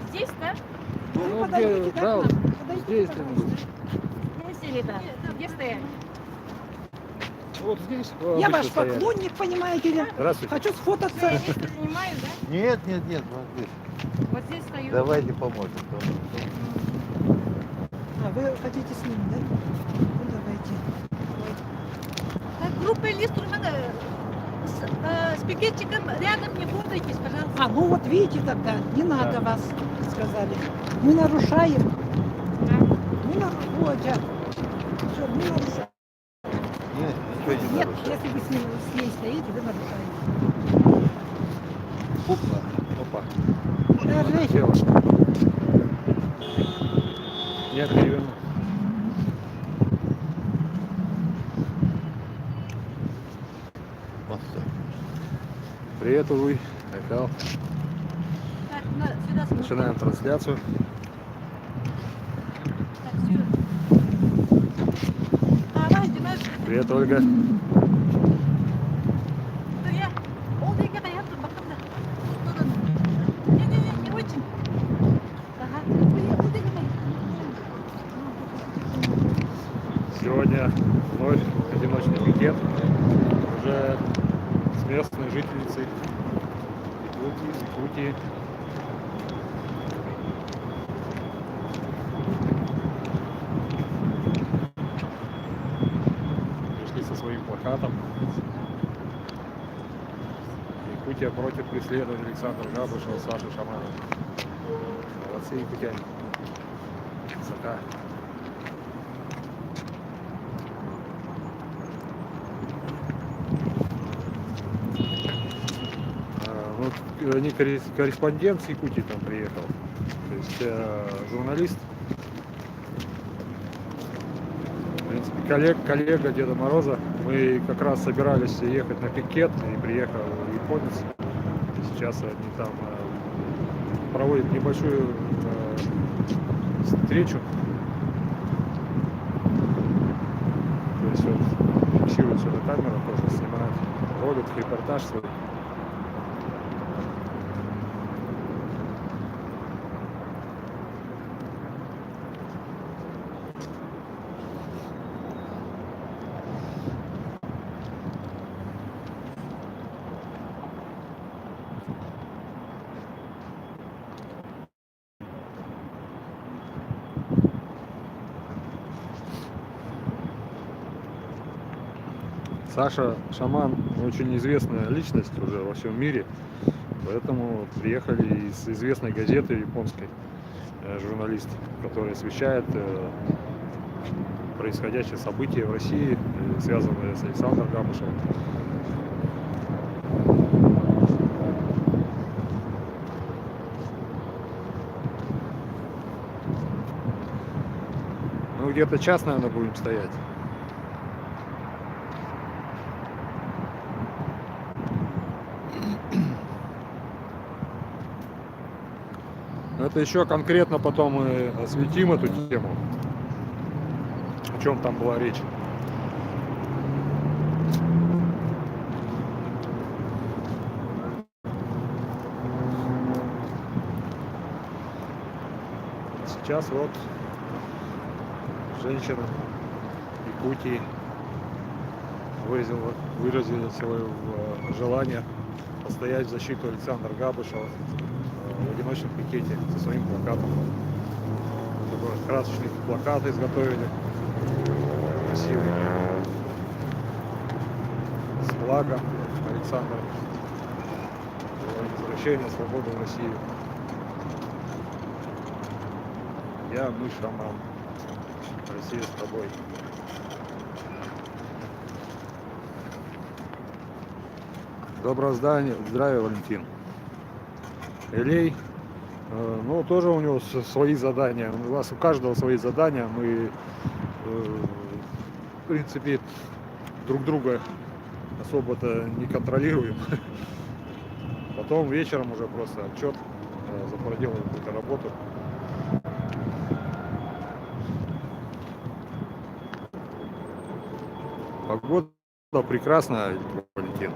Здесь, да? Ну, где, да, здесь. Здесь, ребят. Где стояли? Вот здесь. Я ваш поклонник, понимаете ли. Здравствуйте. Хочу сфотаться. Я место занимаю, да? Нет, вот здесь. Вот здесь стою. Давайте поможем. А, вы хотите с ним, да? Ну, давайте. Так, группа инструмента с пикетчиком рядом не путайтесь, пожалуйста. А, ну вот видите тогда, не надо вас, сказали. Мы нарушаем. Мы нарушаем. Все, мы нарушаем. Нет, ничего не Нет, нарушаем. если вы с ней стоите, вы нарушаете. Опа. Даже Дело. Я переверну. Привет, Увы. Михаил. Так, сюда смотрите. Начинаем трансляцию. Так, сюда. Давайте, Привет, Ольга. я. Олденька, я тут бакамда. Не очень. Ага. Сегодня вновь одиночный пикет. Уже с местной жительницей Якутии. Пришли со своим плакатом. Якутия против преследования Александра Габышева, Саши Шаманова. Молодцы, якутяне. Красота. Вот не корреспондент с Якутии там приехал, то есть журналист, в принципе, коллега Деда Мороза. Мы как раз собирались ехать на пикет, и приехал японец. И сейчас они там проводят небольшую встречу. То есть вот фиксируют все на камеру, просто снимают ролик, репортаж свой. Саша Шаман очень известная личность уже во всем мире, поэтому приехали из известной газеты японской журналист, который освещает происходящие события в России, связанные с Александром Габышевым. Ну, где-то час, наверное, будем стоять. Это еще конкретно потом мы осветим эту тему, о чем там была речь. Сейчас вот женщина Якутии выразила свое желание постоять в защиту Александра Габышева в одиночном пикете со своим плакатом. Такой красочный плакат изготовили, красивый, с флагом Александра, возвращение свободы в Россию. Я, мы, Шаман, Россия с тобой. Доброго здравия, Валентин. Элей, ну, тоже у него свои задания. У вас у каждого свои задания. Мы, в принципе, друг друга особо-то не контролируем. Потом вечером уже просто отчет за проделанную какую-то работу. Погода прекрасная, Валентин.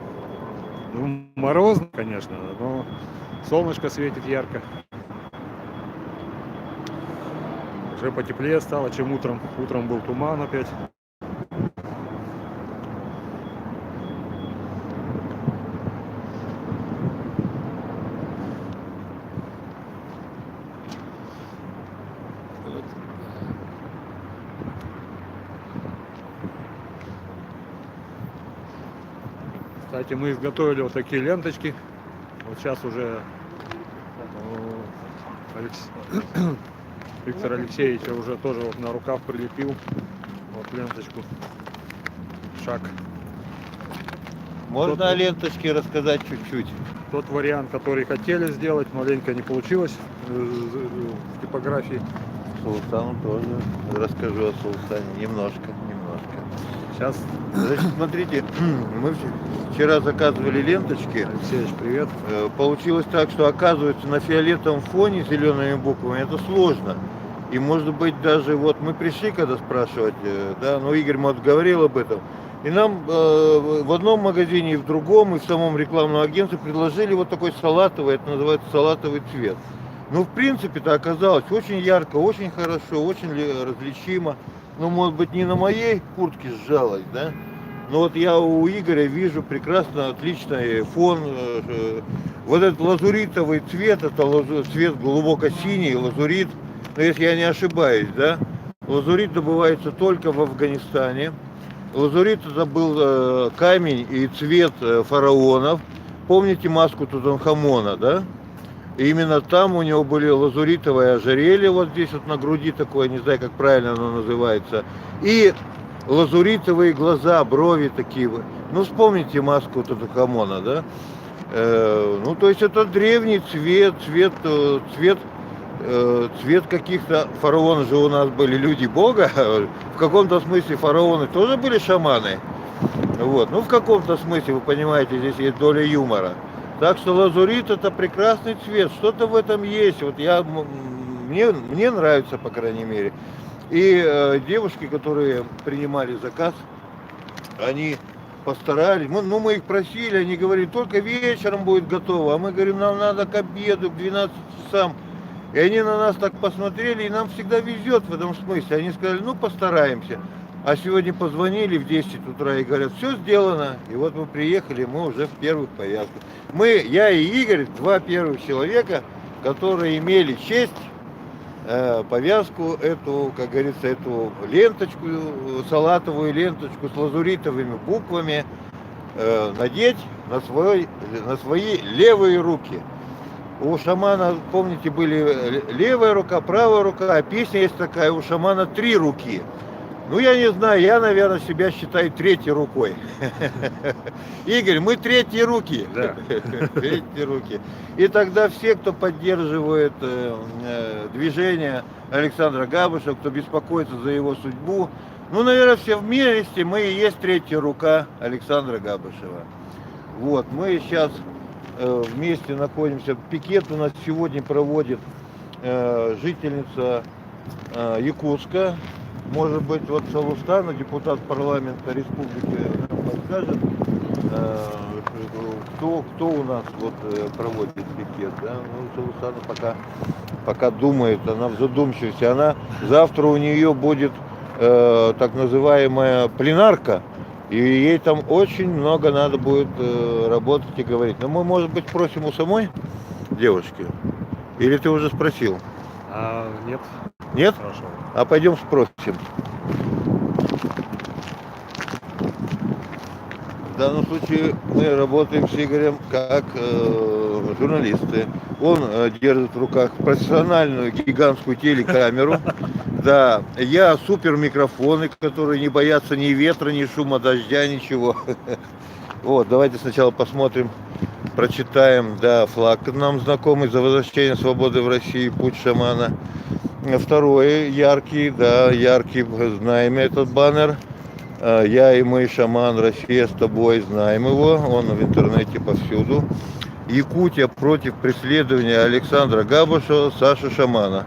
Ну, морозно, конечно, но солнышко светит ярко. Уже потеплее стало, чем утром. Утром был туман опять. Кстати, мы изготовили вот такие ленточки. Вот сейчас уже Виктор Алексеевич уже тоже вот на рукав прилепил вот ленточку. Шаг. Можно о ленточке рассказать чуть-чуть? Тот вариант, который хотели сделать, маленько не получилось в типографии. Султану тоже расскажу о Султане. Немножко. Сейчас, Значит, смотрите, мы вчера заказывали ленточки. Алексеевич, привет. Получилось так, что оказывается на фиолетовом фоне зелеными буквами это сложно. И может быть даже вот мы пришли когда спрашивать, да, но Игорь вот говорил об этом. И нам в одном магазине и в другом, и в самом рекламном агентстве предложили вот такой салатовый, это называется салатовый цвет. Ну, в принципе, это оказалось очень ярко, очень хорошо, очень различимо. Ну, может быть, не на моей куртке сжалось, да? Но вот я у Игоря вижу прекрасно отличный фон. Вот этот лазуритовый цвет, это цвет глубоко синий, лазурит. Но если я не ошибаюсь, да? Лазурит добывается только в Афганистане. Лазурит это был камень и цвет фараонов. Помните маску Тутанхамона, да? И именно там у него были лазуритовые ожерелья, вот здесь вот на груди такое, не знаю, как правильно оно называется. И лазуритовые глаза, брови такие. Ну, вспомните маску Тутанхамона, да? Ну, то есть это древний цвет каких-то... Фараоны же у нас были люди Бога. В каком-то смысле фараоны тоже были шаманы. Вот. Ну, в каком-то смысле, вы понимаете, здесь есть доля юмора. Так что лазурит это прекрасный цвет, что-то в этом есть. Вот мне нравится, по крайней мере. И девушки, которые принимали заказ, они постарались. Мы их просили, они говорили, только вечером будет готово. А мы говорим, нам надо к обеду, к 12 часам. И они на нас так посмотрели, и нам всегда везет в этом смысле. Они сказали, ну постараемся. А сегодня позвонили в 10 утра и говорят, все сделано. И вот мы приехали, мы уже в первых повязках. Я и Игорь, два первых человека, которые имели честь повязку эту, как говорится, эту ленточку, салатовую ленточку с лазуритовыми буквами надеть на свои левые руки. У шамана, помните, были левая рука, правая рука, а песня есть такая, у шамана 3 руки. Ну, я не знаю, я, наверное, себя считаю третьей рукой. Игорь, мы третьи руки. Да. Третьи руки. И тогда все, кто поддерживает движение Александра Габышева, кто беспокоится за его судьбу, ну, наверное, все вместе мы и есть третья рука Александра Габышева. Вот, мы сейчас вместе находимся. Пикет у нас сегодня проводит жительница Якутска. Может быть, вот Салустана, депутат парламента республики, подскажет, кто у нас вот проводит пикет. Да? Ну, Салустана пока думает, она в задумчивости. Завтра у нее будет так называемая пленарка, и ей там очень много надо будет работать и говорить. Но мы, может быть, спросим у самой девушки? Или ты уже спросил? Нет. Нет? Хорошо. А пойдем спросим. В данном случае мы работаем с Игорем как журналисты. Он держит в руках профессиональную гигантскую телекамеру. Да, я супер микрофоны, которые не боятся ни ветра, ни шума дождя, ничего. Вот, давайте сначала посмотрим, прочитаем, да, флаг нам знакомый за возвращение свободы в России, путь шамана. Второй яркий, да, яркий, знаем этот баннер. Я и мы, шаман, Россия с тобой, знаем его, он в интернете повсюду. Якутия против преследования Александра Габушева, Саши Шамана.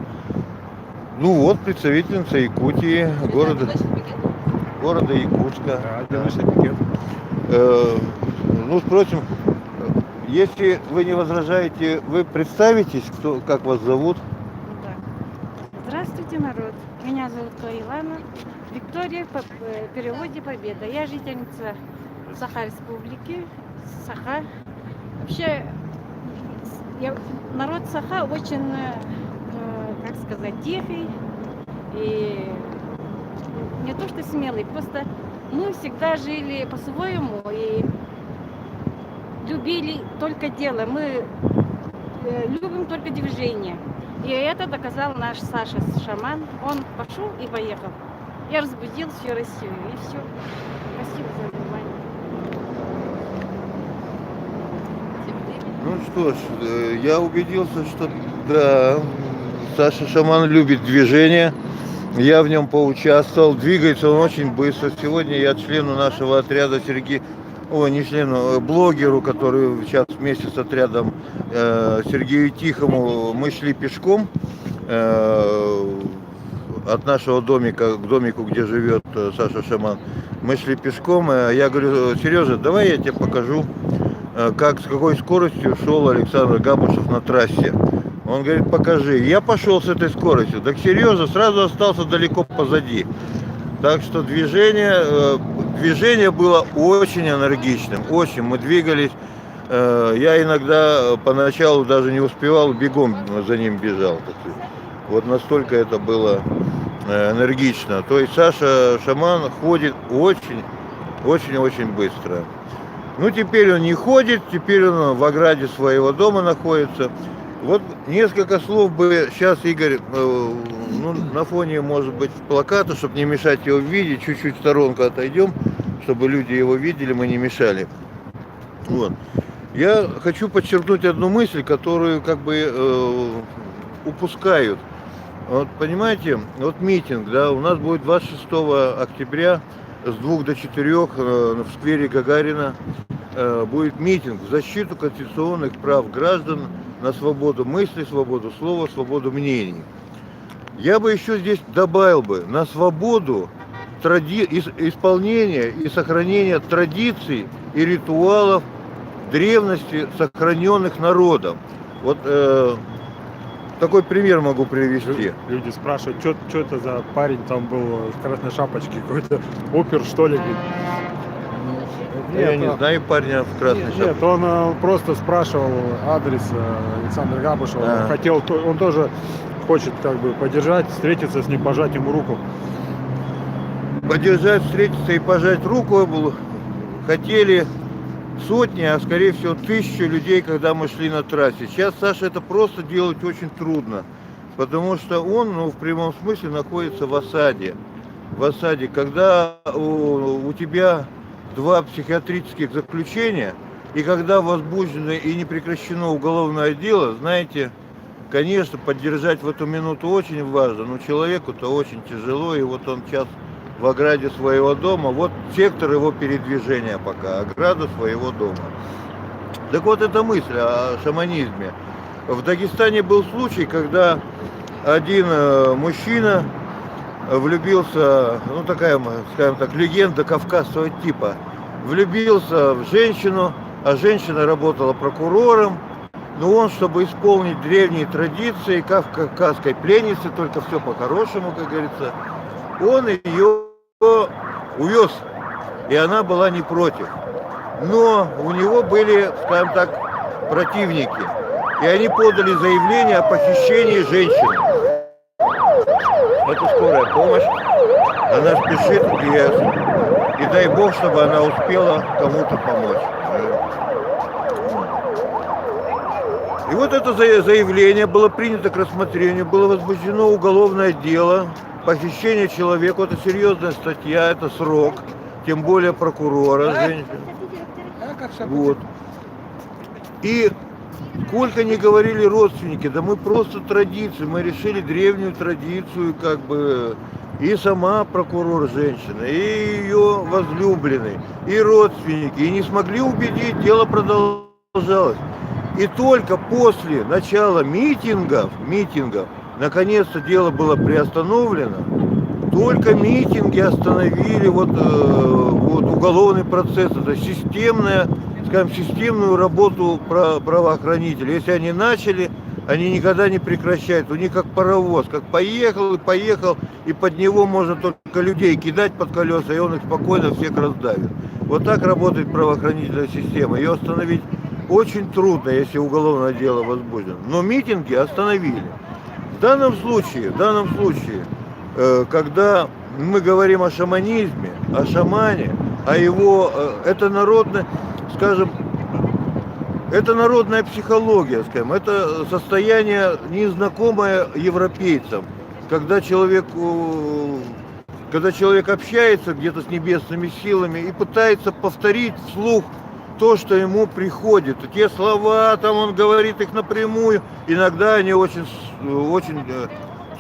Ну вот, представительница Якутии, города Якутска. Да, одиночный пикет. Ну, спросим, если вы не возражаете, вы представитесь, кто, как вас зовут? Да. Здравствуйте, народ. Меня зовут Илана. Виктория, по переводе Победа. Я жительница Саха Республики. Саха. Вообще, народ Саха очень, как сказать, тихий и не то что смелый, просто мы всегда жили по-своему и любили только дело. Мы любим только движение. И это доказал наш Саша Шаман. Он пошел и поехал. Я разбудил всю Россию. И все. Спасибо за внимание. Ну что ж, я убедился, что да, Саша Шаман любит движение. Я в нем поучаствовал. Двигается он очень быстро. Сегодня я члену нашего отряда блогеру, который сейчас вместе с отрядом Сергею Тихому, мы шли пешком от нашего домика к домику, где живет Саша Шаман. Мы шли пешком, я говорю: Сережа, давай я тебе покажу, с какой скоростью шел Александр Габушев на трассе. Он говорит: покажи. Я пошел с этой скоростью. Так Сережа сразу остался далеко позади. Так что движение было очень энергичным, очень. Мы двигались. Я иногда поначалу даже не успевал, бегом за ним бежал. Вот настолько это было энергично. То есть Саша Шаман ходит очень очень быстро. Ну, теперь он не ходит, теперь он в ограде своего дома находится. Вот несколько слов бы сейчас, Игорь, на фоне, может быть, плаката, чтобы не мешать его видеть, чуть-чуть в сторонку отойдем, чтобы люди его видели, мы не мешали. Вот. Я хочу подчеркнуть одну мысль, которую как бы упускают. Вот понимаете, вот митинг, да, у нас будет 26 октября с 2 до 4 в сквере Гагарина будет митинг в защиту конституционных прав граждан на свободу мысли, свободу слова, свободу мнений. Я бы еще здесь добавил бы на свободу исполнения и сохранения традиций и ритуалов древности, сохраненных народом. Вот такой пример могу привести. Люди спрашивают, что это за парень там был в красной шапочке, какой-то опер, что ли? Я не знаю парня в красной шапке. Нет, он просто спрашивал адрес Александра Габушева. Он тоже хочет как бы поддержать, встретиться с ним, пожать ему руку. Поддержать, встретиться и пожать руку хотели сотни, а скорее всего 1000 людей, когда мы шли на трассе. Сейчас Саша это просто делать очень трудно, потому что он, в прямом смысле, находится в осаде. В осаде, когда у тебя 2 психиатрических заключения, и когда возбуждено и не прекращено уголовное дело, знаете, конечно, поддержать в эту минуту очень важно, но человеку-то очень тяжело, и вот он сейчас в ограде своего дома, вот сектор его передвижения пока, ограда своего дома. Так вот, эта мысль о шаманизме. В Дагестане был случай, когда один мужчина влюбился, такая, скажем так, легенда кавказского типа, влюбился в женщину, а женщина работала прокурором, но он, чтобы исполнить древние традиции кавказской пленницы, только все по-хорошему, как говорится, он ее увез, и она была не против. Но у него были, скажем так, противники, и они подали заявление о похищении женщины. Это скорая помощь, она спешит, и дай бог, чтобы она успела кому-то помочь. И вот это заявление было принято к рассмотрению, было возбуждено уголовное дело. Похищение человека — это серьезная статья, это срок, тем более прокурора. Всё Вот. И сколько не говорили родственники, да мы просто традицию, мы решили древнюю традицию, как бы, и сама прокурор женщина, и ее возлюбленный, и родственники, и не смогли убедить, дело продолжалось. И только после начала митингов, наконец-то дело было приостановлено, только митинги остановили вот уголовный процесс, это системная, скажем, системную работу правоохранителей. Если они начали, они никогда не прекращают. У них как паровоз, как поехал, и под него можно только людей кидать под колеса, и он их спокойно всех раздавит. Вот так работает правоохранительная система. Ее остановить очень трудно, если уголовное дело возбуждено. Но митинги остановили. В данном случае, когда мы говорим о шаманизме, о шамане, о его, это народное, скажем, это народная психология, скажем, это состояние незнакомое европейцам, когда человек общается где-то с небесными силами и пытается повторить вслух то, что ему приходит. Те слова, там он говорит их напрямую, иногда они очень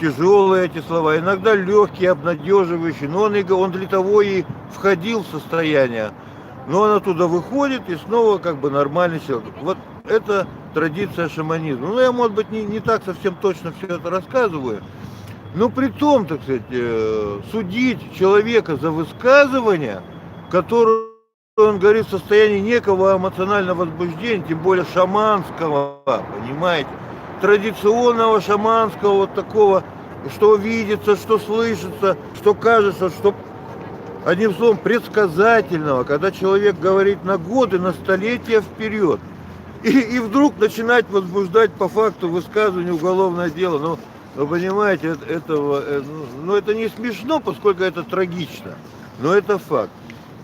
тяжелые, эти слова, иногда легкие, обнадеживающие, но он для того и входил в состояние. Но он оттуда выходит и снова как бы нормальный человек. Вот это традиция шаманизма. Ну, я, может быть, не так совсем точно все это рассказываю, но при том, так сказать, судить человека за высказывание, которое он говорит в состоянии некого эмоционального возбуждения, тем более шаманского, понимаете, традиционного шаманского, вот такого, что видится, что слышится, что кажется, что, одним словом, предсказательного, когда человек говорит на годы, на столетия вперед, и вдруг начинать возбуждать по факту высказывания уголовное дело, ну понимаете, это не смешно, поскольку это трагично, но это факт.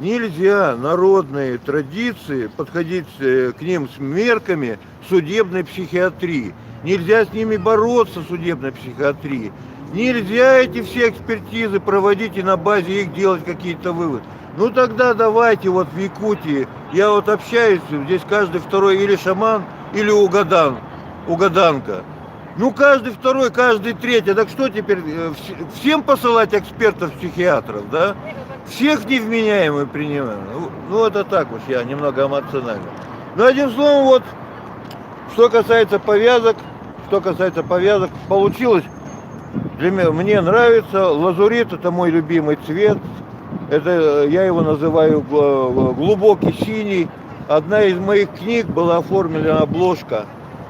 Нельзя народные традиции подходить к ним с мерками судебной психиатрии. Нельзя с ними бороться, судебной психиатрии. Нельзя эти все экспертизы проводить и на базе их делать какие-то выводы. Ну тогда давайте вот в Якутии, я вот общаюсь, здесь каждый второй или шаман, или угаданка. Ну каждый второй, каждый третий. Так что теперь, всем посылать экспертов-психиатров, да? Всех невменяемых принимаем. Ну это так уж, я немного эмоционально. Но одним словом, вот, что касается повязок, получилось, мне нравится, лазурит, это мой любимый цвет, это, я его называю глубокий синий. Одна из моих книг была оформлена обложка,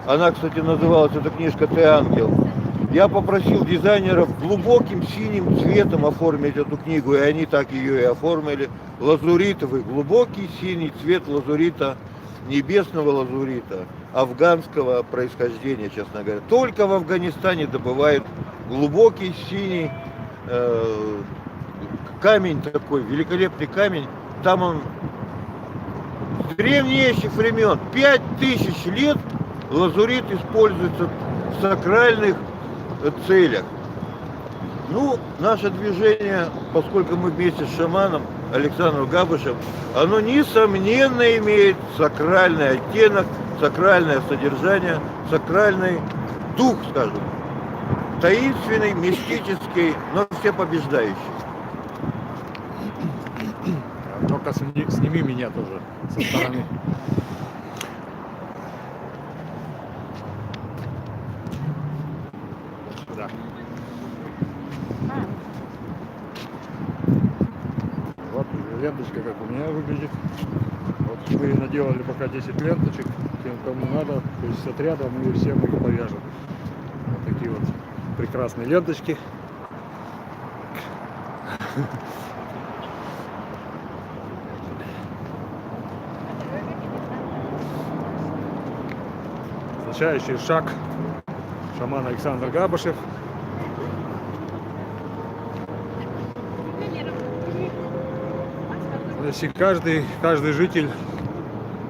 она, кстати, называлась, эта книжка «Ты ангел». Я попросил дизайнеров глубоким синим цветом оформить эту книгу, и они так ее и оформили. Лазуритовый, глубокий синий цвет лазурита, небесного лазурита, афганского происхождения, честно говоря. Только в Афганистане добывают глубокий синий камень такой, великолепный камень. Там он с древнейших времен, 5000 лет лазурит используется в сакральных целях. Ну, наше движение, поскольку мы вместе с шаманом Александром Габышем, оно несомненно имеет сакральный оттенок, сакральное содержание, сакральный дух, скажем, таинственный, мистический, но всепобеждающий. Только сними меня тоже со стороны. Да. Вот ленточка как у меня выглядит. Вот мы наделали пока 10 ленточек. Тем, кому надо, то есть с отряда мы всем их повяжем. Вот такие вот прекрасные ленточки. Означающий шаг шаман Александр Габышев. Если каждый житель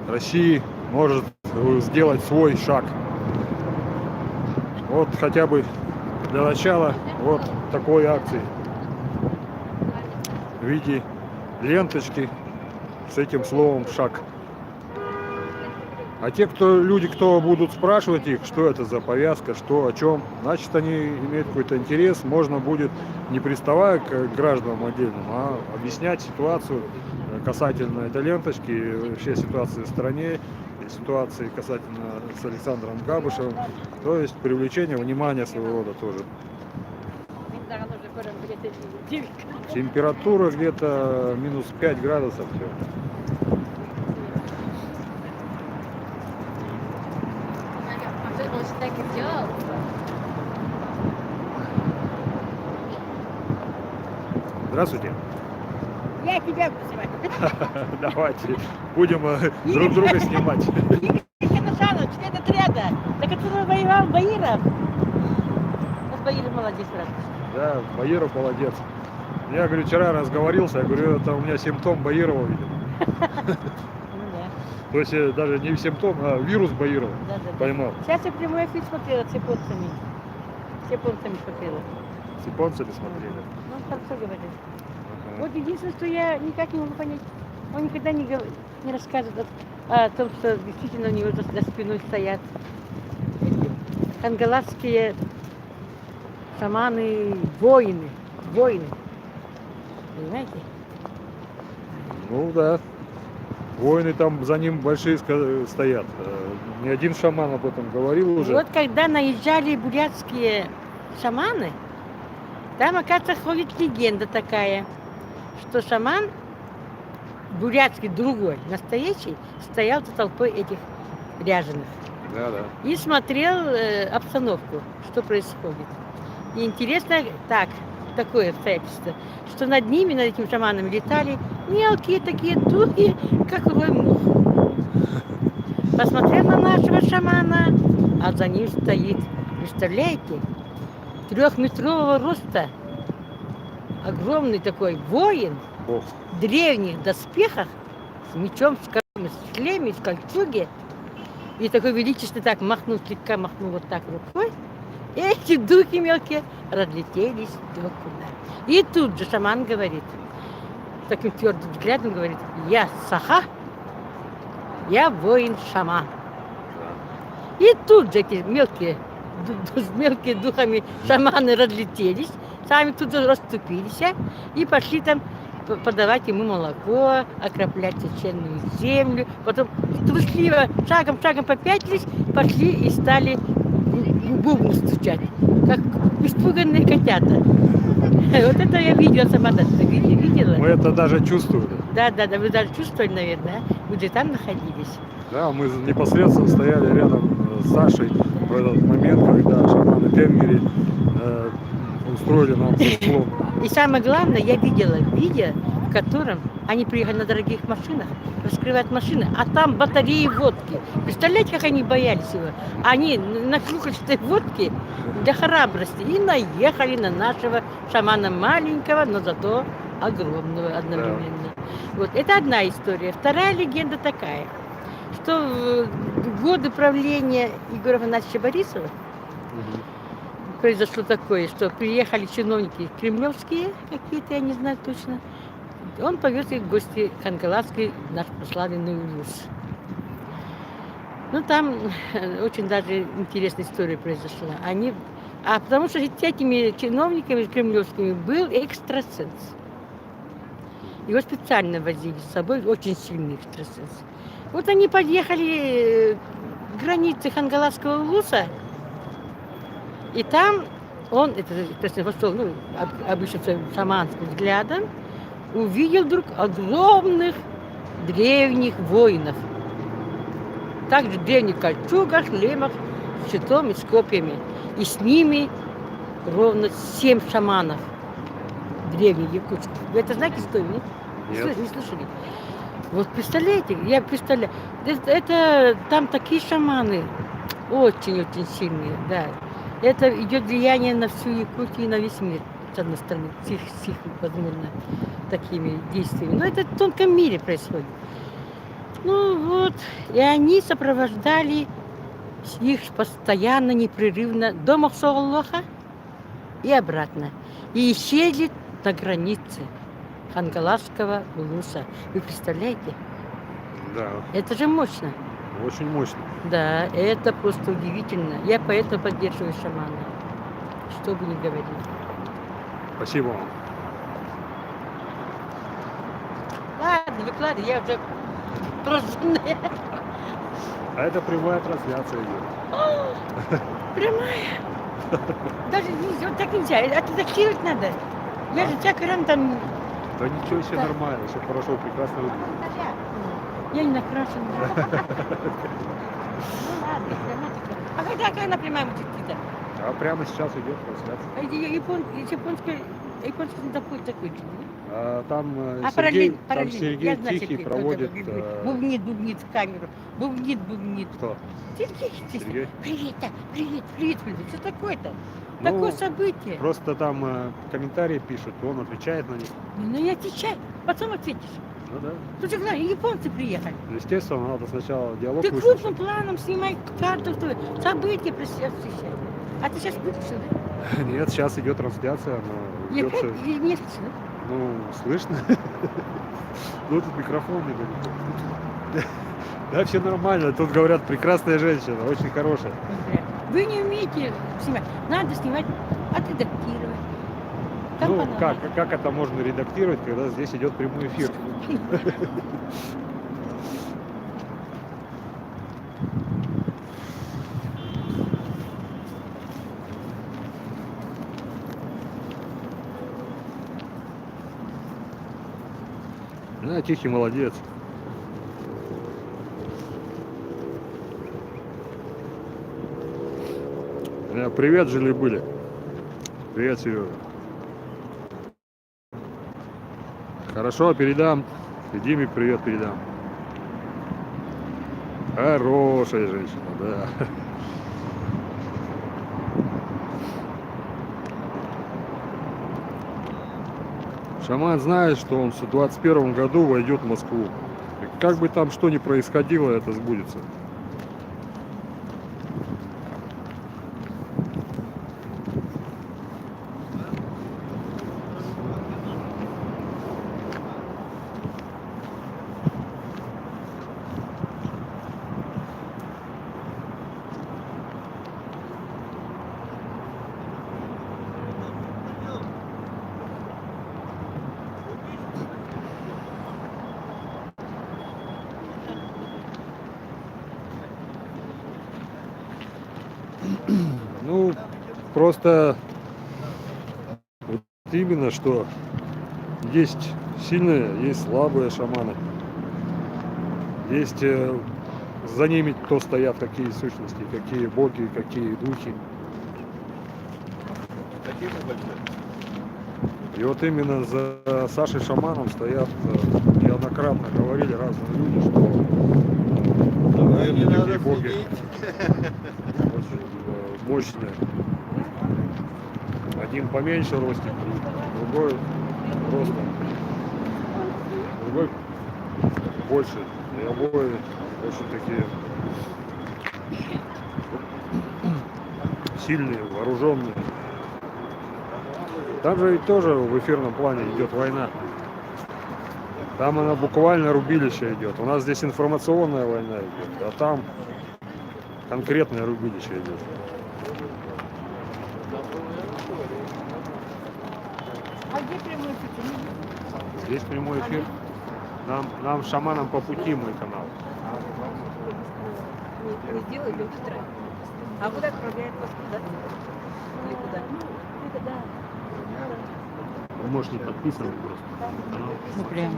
России может сделать свой шаг. Вот хотя бы для начала вот такой акции в виде ленточки с этим словом «шаг». А те, кто будут спрашивать их, что это за повязка, что, о чем, значит, они имеют какой-то интерес. Можно будет, не приставая к гражданам отдельным, а объяснять ситуацию касательно этой ленточки, вообще ситуации в стране, и ситуации касательно с Александром Габышевым. То есть привлечение внимания своего рода тоже. Температура где-то минус 5 градусов. Всё. Он же так и делал. Здравствуйте. Я тебя вызываю. Давайте будем друг друга снимать. Игорь Коношанович, член отряда, на котором воевал Баиров. Вот Баиров молодец, брат. Да, Баиров молодец. Я, говорю, вчера разговорился, я говорю, это у меня симптом Баирова, видимо. Ну да. То есть даже не симптом, а вирус Баирова Да. поймал. Сейчас я прямой эфир смотрела с японцами. С японцами смотрела. С японцами смотрели. Ну, хорошо говорит. Ага. Вот единственное, что я никак не могу понять, он никогда не рассказывает о том, что действительно у него за спиной стоят эти хангаласские шаманы, воины. Понимаете? Ну да. Воины там за ним большие стоят. Не один шаман об этом говорил уже. Вот когда наезжали бурятские шаманы, там, оказывается, ходит легенда такая, что шаман бурятский другой, настоящий, стоял за толпой этих ряженых Да, да. и смотрел обстановку, что происходит. И интересно такое обстоятельство, что над ними, над этими шаманами летали мелкие такие духи, как рой мух. Посмотрел на нашего шамана, а за ним стоит, представляете, 3-метрового роста, огромный такой воин, Ох, в древних доспехах, с мечом, с копьем, с шлеме, с кольчуге. И такой величественно так махнул, слегка махнул вот так рукой. И эти духи мелкие разлетелись до куда. И тут же шаман говорит, таким твердым взглядом говорит, я Саха, я воин-шаман. И тут же эти мелкие, с мелкими духами шаманы разлетелись, сами тут же расступились и пошли там подавать ему молоко, окроплять священную землю. Потом трусливо, шагом попятились, пошли и стали бубну стучать, как испуганные котята. Вот это я видела сама, видела. мы это даже чувствовали. Да, вы даже чувствовали, наверное, вы же там находились. Да, мы непосредственно стояли рядом с Сашей в этот момент, когда шаманы Тенгери устроили нам склон. И самое главное, я видела видео, в котором они приехали на дорогих машинах, раскрывают машины, а там батареи водки. Представляете, как они боялись его? Они наклюкали этой водки для храбрости и наехали на нашего шамана маленького, но зато огромного одновременно. Вот, это одна история. Вторая легенда такая, что в годы правления Егора Афанасьевича Борисова произошло такое, что приехали чиновники кремлевские какие-то, я не знаю точно. Он повез их в гости Хангаласский, наш прославленный улус. Ну, там очень даже интересная история произошла. Потому что с этими чиновниками кремлевскими был экстрасенс. Его специально возили с собой, очень сильный экстрасенс. Вот они подъехали к границе Хангаласского улуса, и там он, это вошел, обычно своим шаманским взглядом, увидел вдруг огромных древних воинов. Также в древних кольчугах, шлемах, с щитом и с копьями. И с ними ровно 7 шаманов древних якутских. Вы это знаете, что ли? Нет. Не слышали? Вот представляете, я представляю, это там такие шаманы, очень-очень сильные, да. Это идет влияние на всю Якутию и на весь мир, с одной стороны, с их, возможно, такими действиями. Но это в тонком мире происходит. Ну вот, и они сопровождали их постоянно, непрерывно до Махсоголлоха и обратно. И исчезли на границе Хангаласского улуса. Вы представляете? Да. Это же мощно. очень мощно. Да, это просто удивительно. Я поэтому поддерживаю шамана. Что бы ни говорили. Спасибо вам. Ладно, выкладывай, я уже просто... А это прямая трансляция идет. Прямая. Даже нельзя, вот так нельзя. Отредактировать надо. Я же всякий раз там... Да ничего себе, Да. нормально, все хорошо, прекрасно выглядит. Я не накрашена. Ну ладно, грамматика. А какая она прямая будет идти-то? А прямо сейчас идет трансляция. А японский доходит такой. А там А Сергей, параллель. Сергей Я знаю, Тихий Сергей, проводит... бубнит в камеру. Бубнит. Кто? Сергей, Сергей? привет, привет. Что такое-то? Ну, Такое событие. Просто там комментарии пишут, он отвечает на них. Ну не отвечай, потом ответишь. Ну да. Ну ты знаешь, японцы приехали. Естественно, надо сначала диалог Ты выслушать. крупным планом снимай карту, события про себя освещай. А ты сейчас будешь сюда? Нет, сейчас идет трансляция, она Я ведется, опять или нет слышно? ну, слышно. Ну, тут микрофон не будет. Да, все нормально. Тут говорят, прекрасная женщина, очень хорошая. Вы не умеете снимать. Надо снимать, отредактировать. Там Ну, понравилось. как это можно редактировать, когда здесь идет прямой эфир? Да, Тихий молодец. Привет, жили-были. Привет, Сережа. Хорошо, передам. И Диме привет передам. Хорошая женщина, да. Шаман знает, что он в 2021 году войдет в Москву. И как бы там что ни происходило, это сбудется. Ну, просто вот именно, что есть сильные, есть слабые шаманы. Есть за ними кто стоят, какие сущности, какие боги, какие духи. И вот именно за Сашей шаманом стоят, неоднократно говорили разные люди, что Не надо такие боги следить. очень мощные. Один поменьше ростик, другой ростом, другой больше. И обои очень такие сильные, вооруженные. Там же ведь тоже в эфирном плане идет война. Там она буквально рубилище идет. У нас здесь информационная война идет, а там конкретное рубилище идет. А где прямой эфир? Здесь прямой эфир. Нам шаманам по пути мой канал. Не сделали утро. А куда отправляет вас куда? Или куда? Может, не подписан просто. Ну прямо.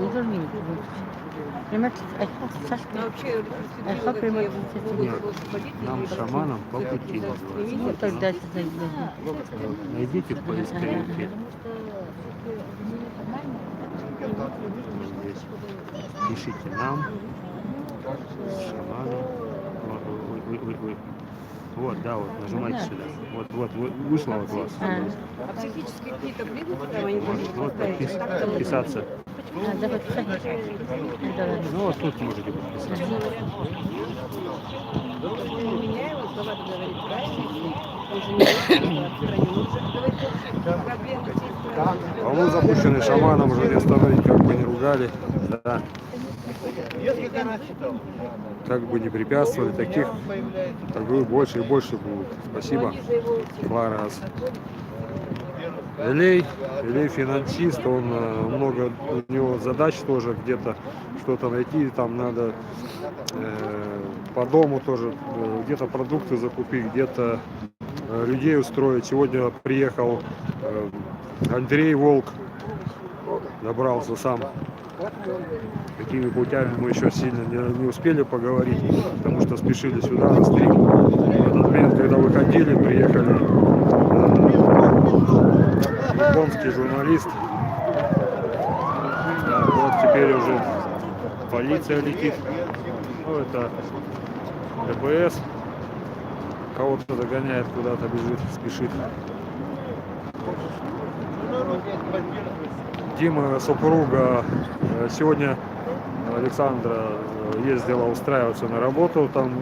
Не должны быть. Прямо, Сашка. Ну, вообще, А как прямой Нет, нам шаманам по пути. Ну тогда сюда. Найдите в поисковике. Здесь пишите нам шаманам. Ой. Вот, да, вот, нажимайте сюда. Вот, вышло вот вас. А психические какие-то признаки там они будут Вот подписаться. Да, подписать. Да, ладно. Ну вот тут можете подписаться. не меняем, слова говорит правильно. Он же не может проблемы. Волну запущенный шаманом уже не остановить, как бы не ругали. Да. как бы не препятствовали, таких, как бы, больше и больше будет. Спасибо. Кларас. Илей финансист, он много, у него задач тоже где-то что-то найти, там надо по дому тоже, где-то продукты закупить, где-то людей устроить. Сегодня приехал Андрей Волк, добрался сам. Какими путями мы еще сильно не успели поговорить, потому что спешили сюда на стрим. В этот момент, когда выходили, приехали японский журналист. Да, вот теперь уже полиция летит. Ну, это ДПС. Кого-то догоняет, куда-то бежит, спешит. Дима, супруга, сегодня Александра ездила устраиваться на работу, там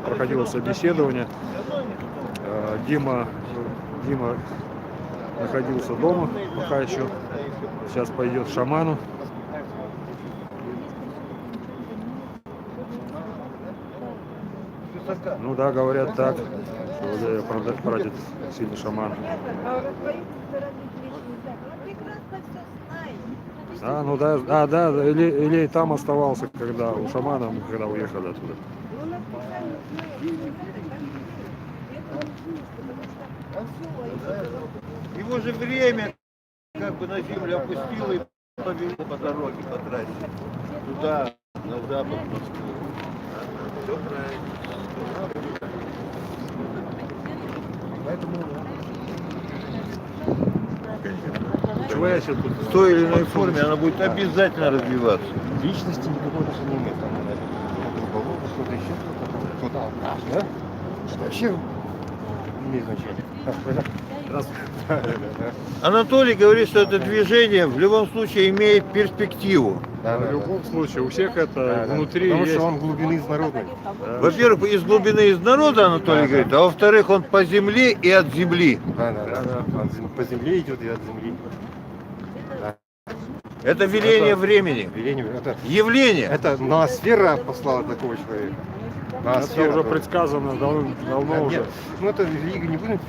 проходило собеседование. Дима находился дома пока еще. Сейчас пойдет к шаману. Ну да, говорят так. Что прадед сильный шаман. А, ну да, Илей там оставался, когда у шамана, мы когда уехали оттуда. Его же время как бы на землю опустило и повело по дороге, по трассе. Туда, на запад Москвы. Все правильно. Чего я сейчас тут? В той или иной форме она будет обязательно развиваться. Личности никакой даже не имеет. Там, уголовно, что-то еще, кто-то. Да? Вообще не имеет значения. Анатолий говорит, что это движение в любом случае имеет перспективу. В любом случае, у всех это внутри Потому есть. что он глубины из народной. Во-первых, из глубины из народа, Анатолий говорит, а во-вторых, он по земле и от земли. Да. Он по земле идет и от земли. Это веление времени. Явление. Это ноосфера послала такого человека. Это уже предсказано давно уже. Ну это религия, не будем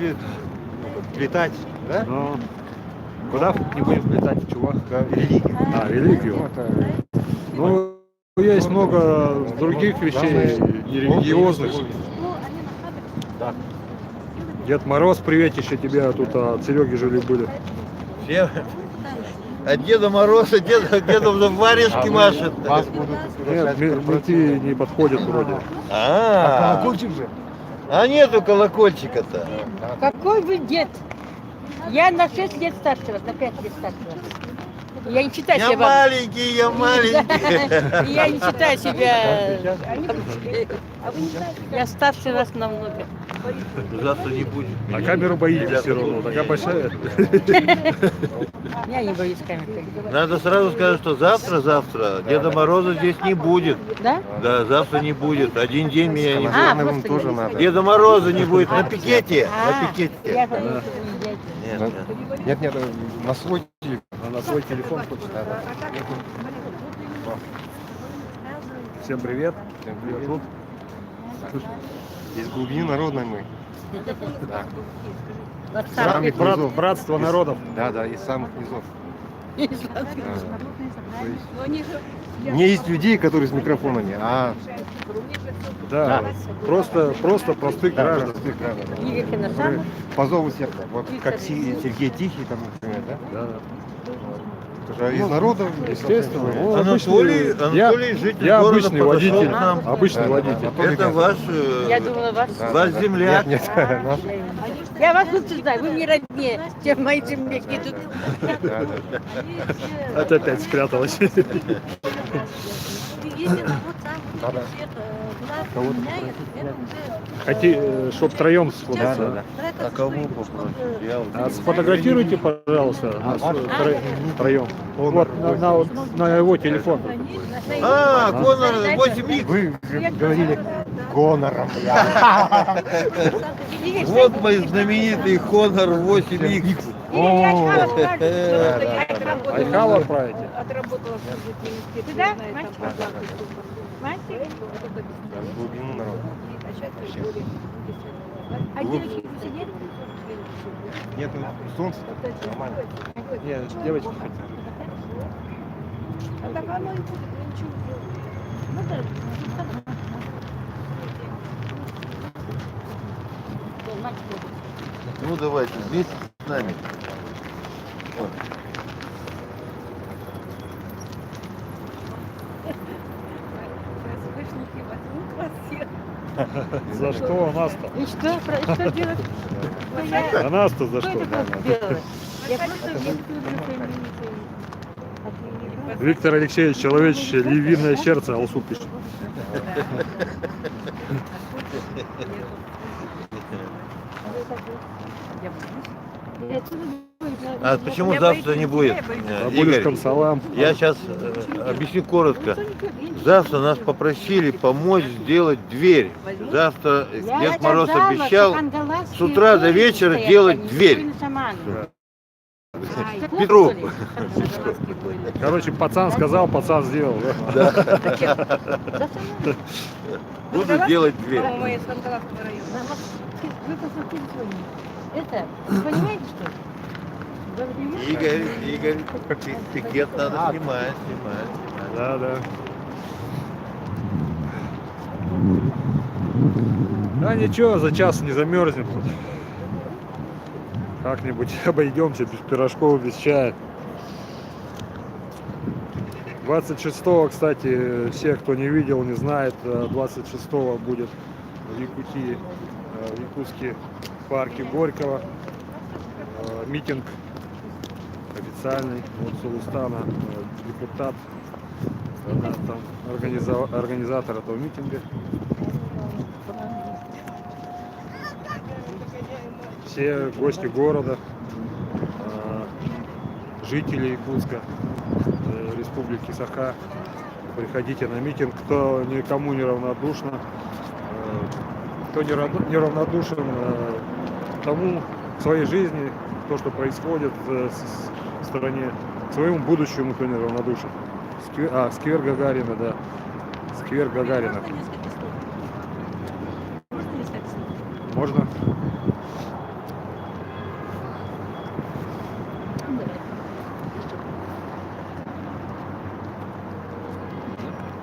летать, да? Но куда не будем летать, чувак? Религия. А, религию. Ну, есть много других вещей нерелигиозных. Да. Дед Мороз, приветище тебе, тут от Сереги жили-были. Все от Деда Мороза, дедом варежки машет. Вас будут Нет, менты не подходят вроде. колокольчик же. А нету колокольчика-то. Какой вы дед? Я на 6 лет старше вас, на 5 лет старше вас. Я не считаю Я себя... маленький, я маленький. Я не считаю себя... Я старше вас намного. Завтра не будет. А камеру боитесь все равно, такая большая. Я не боюсь камеры. Надо сразу сказать, что завтра Деда Мороза здесь не будет. Да? Да, завтра не будет. Один день меня не будет. Наверное, просто тоже я- надо. Деда Мороза не будет на пикете. На Я пикете. говорю, что не едете. Нет, Нет, на свой телефон. На свой телефон хочешь? Всем привет. Всем привет. Из глубины народной мы. Да. Вот Самый так. низов. Братство народов. Да, из самых низов. Вот. То есть не из людей, которые с микрофонами, а Да, просто простых граждан. простых граждан. Игорь Коношанов. По зову сердца. Вот как Сергей Тихий, там, например, да? Да. Это же из народа. Естественно. Он Анатолий, обычный- житель я города, обычный подошел водитель. к нам. Обычный Да, водитель. Анатолий Это ваш, Я думала, вас... ваш земляк. Нет, наш. Я вас лучше знаю, вы мне роднее, чем мои земляки тут. Да. Это опять спряталась. Надо кого-то Хотите, чтоб втроем сфотаться? А кому попросить? Я вот А сфотографируйте, пожалуйста, нас втроем. Вот на его телефон. Конор 8Х. Вы говорили гонором. Вот мой знаменитый Honor 8X. Айхал отправите? Отработала службу Ты да, на этом мальчик? базаре. Мальчик? В глубину народа. А девочки сидели? Нет, солнце нормально. Нет, девочки хотят. А так оно и будет, ничего. Ну да. Мальчик. Ну давайте, вместе с нами. Вот. За что а нас-то? И что делать? А нас-то за Что что? это просто делать? Я просто люблю фамилию. Виктор Алексеевич, человечище, львиное сердце, Алсу пишет. А почему завтра не будет? Бабулюшкам салам. Я сейчас объясню коротко. Завтра нас попросили помочь сделать дверь. Завтра Дед Мороз обещал с утра до вечера делать дверь. Петру. Короче, пацан сказал, пацан сделал. Да? Буду делать дверь. По-моему, из Хангаласского района. Вы посмотрите сегодня. Это, вы понимаете, что ли? Игорь, пикет надо снимать. Да, да. Да ничего, за час не замерзнем. Как-нибудь обойдемся без пирожков, без чая. 26-го, кстати, все, кто не видел, не знает, 26-го будет в Якутии, в Якутске парке Горького митинг официальный от Сулустана, депутат, она там организатор этого митинга. Все гости города, жители Якутска, республики Саха, приходите на митинг. Кто никому не равнодушно, кто не равнодушен тому, к своей жизни, то, что происходит в стране, к своему будущему, кто не равнодушен. Сквер Гагарина, да. Сквер Гагарина. Можно?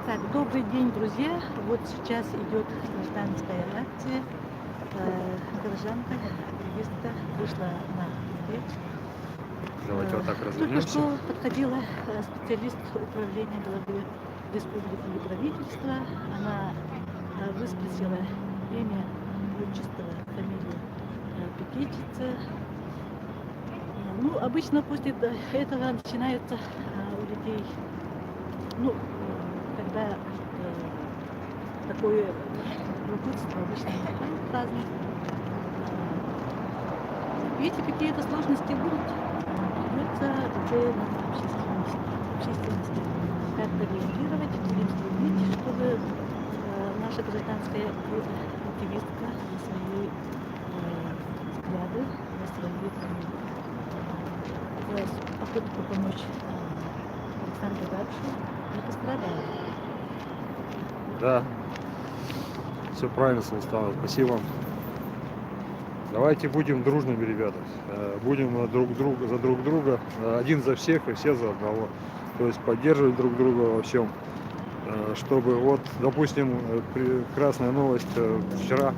Так, добрый день, друзья. Вот сейчас идет гражданская акция. Горожанка, активистка вышла на встречу. Давайте вот так Только развернемся. что подходила специалист управления главы республики и правительства. Она выспросила имя, отчество, фамилию Пикетица. Ну, обычно после этого начинается у людей, ну, когда такое руководство обычно праздник. Видите, какие-то сложности будут. Придется уже на общественности как-то реагировать, будем следить, чтобы наша гражданская активистка на свои взгляды, на свои попытку помочь Александру Габшу не пострадала. Да. Все правильно, Сулстан. Спасибо вам. Давайте будем дружными, ребята. Будем друг друга за друг друга. Один за всех и все за одного. То есть поддерживать друг друга во всем. Чтобы вот, допустим, прекрасная новость. Вчера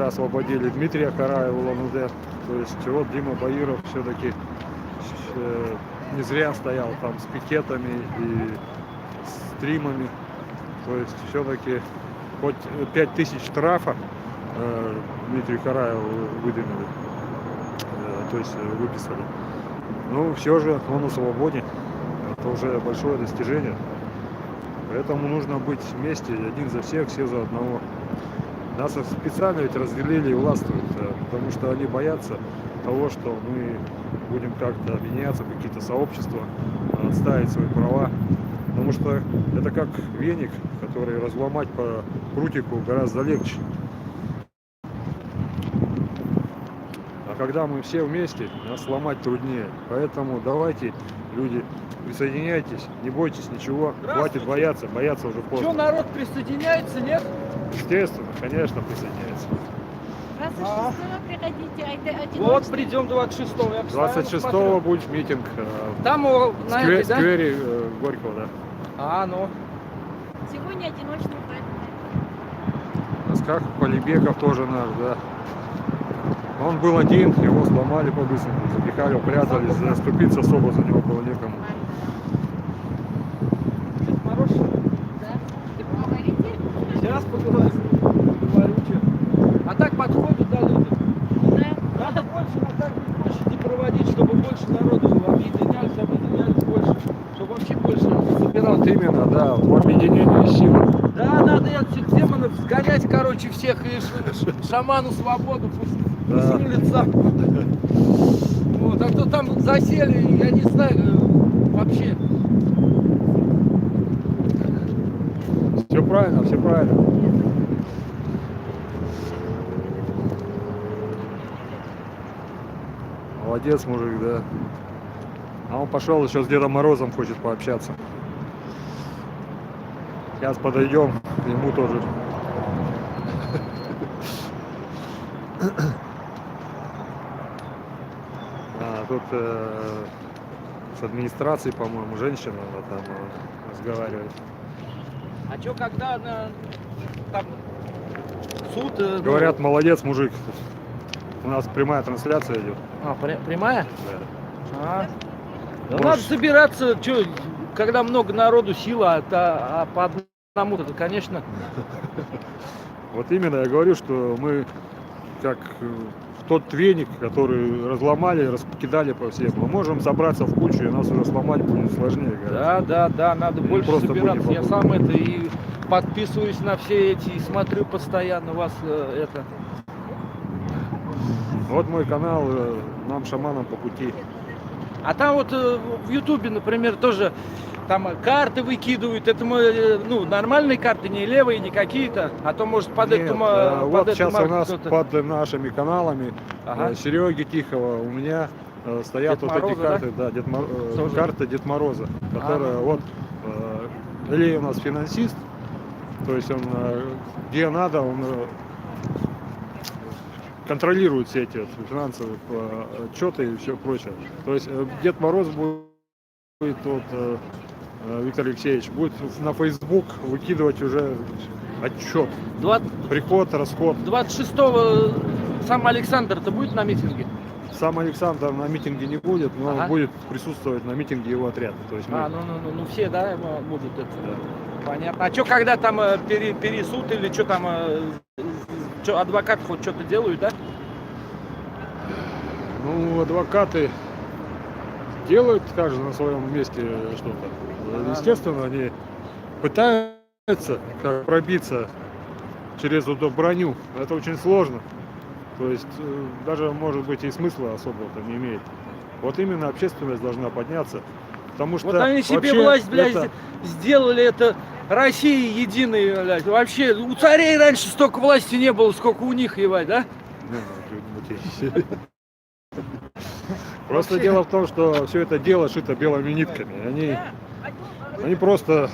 освободили Дмитрия Караева в Улан-Удэ. То есть вот Дима Баиров все-таки не зря стоял там с пикетами и стримами. То есть все-таки хоть 5000 штрафа Дмитрию Караеву выдвинули, то есть выписали. Но все же он на свободе. Это уже большое достижение. Поэтому нужно быть вместе, один за всех, все за одного. Нас специально ведь разделили и властвуют, потому что они боятся того, что мы будем как-то объединяться, какие-то сообщества, отстаивать свои права. Потому что это как веник, который разломать по прутику гораздо легче. когда мы все вместе, нас сломать труднее. Поэтому давайте, люди, присоединяйтесь, не бойтесь ничего, хватит бояться уже Что, поздно. народ присоединяется, нет? Естественно, конечно, присоединяется. 26-го приходите, Вот придем 26-го. Я постоянно 26-го смотрю. будет митинг Там в на этой, да? сквере Горького, да. А, ну. Сегодня одиночный праздник. Как Полибеков тоже наш, да. Он был один, его сломали по-быстрому, запихали, упрятались, заступиться особо за него было некому. Мороз? Да? Ты поговорите? Сейчас поговорю. Что. А так подходят, да, люди? Да. Надо больше на каждой площади проводить, чтобы больше народу объединялись больше. Чтобы вообще больше собиралось. Вот именно, да, в объединении силы. Да, надо этих демонов сгонять, короче, всех и шаману свободу пусть Да. с улица. Вот, а то там засели, я не знаю, вообще. Все правильно, все правильно. Молодец, мужик, да. А он пошел еще с Дедом Морозом, хочет пообщаться. Сейчас подойдем к нему тоже. Тут с администрацией, по-моему, женщина она там разговаривает. А что, когда там суд... ну, Говорят, молодец, мужик. У нас прямая трансляция идет. прямая? Да. А. Да Можешь- надо собираться, что, когда много народу, сила, а по одному, это, конечно, Вот именно я говорю, что мы как тот веник, который разломали, раскидали по всем. Мы можем собраться в кучу, и нас уже сломать будет сложнее гораздо. да, надо И больше просто собираться. будет Я сам это и подписываюсь на все эти, и смотрю постоянно вас это. Вот мой канал, нам шаманам по пути. А там вот в Ютубе, например, тоже там карты выкидывают. Это мы, ну, нормальные карты, не левые, не какие-то, а то может под Нет, эту вот под эту сейчас у марку нас кто-то. под нашими каналами Ага. Сереги Тихого, у меня стоят Дед вот Мороза, эти карты, да, Тоже? карта Дед Мороза, которая вот Илья у нас финансист, то есть он где надо, он контролирует все эти финансовые отчеты и все прочее. То есть Дед Мороз будет вот, Виктор Алексеевич будет на Facebook выкидывать уже отчет. Приход, расход. 26-го сам Александр-то будет на митинге? Сам Александр на митинге не будет, но Ага. будет присутствовать на митинге его отряд. То есть мы- Ну все, да, будут это. Понятно. А что, когда там пересуд или что там, что, адвокат хоть что-то делают, да? Ну, адвокаты делают, каждый на своем месте что-то. Естественно, они пытаются как пробиться через эту броню. Это очень сложно. То есть даже, может быть, и смысла особого-то не имеет. Вот именно общественность должна подняться. Потому что Вот они себе вообще власть, блядь, это- сделали это России единой, блядь. Вообще, у царей раньше столько власти не было, сколько у них, ебать, да? Просто Вообще. дело в том, что все это дело шито белыми нитками. Они просто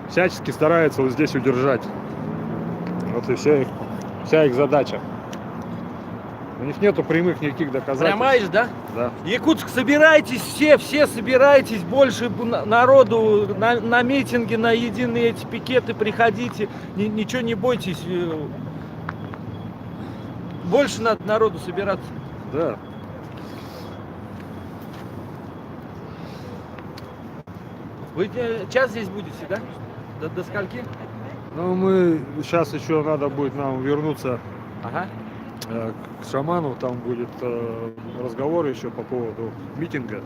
всячески стараются вот здесь удержать. Вот и вся их задача. У них нету прямых никаких доказательств. Понимаешь, да? Да. Якутск, собирайтесь все собирайтесь, больше народу на митинги, на единые эти пикеты приходите, ничего не бойтесь. Больше надо народу собираться. Да. Вы час здесь будете, да? До скольки? Ну, мы сейчас еще надо будет нам вернуться Ага. к шаману. Там будет разговор еще по поводу митинга.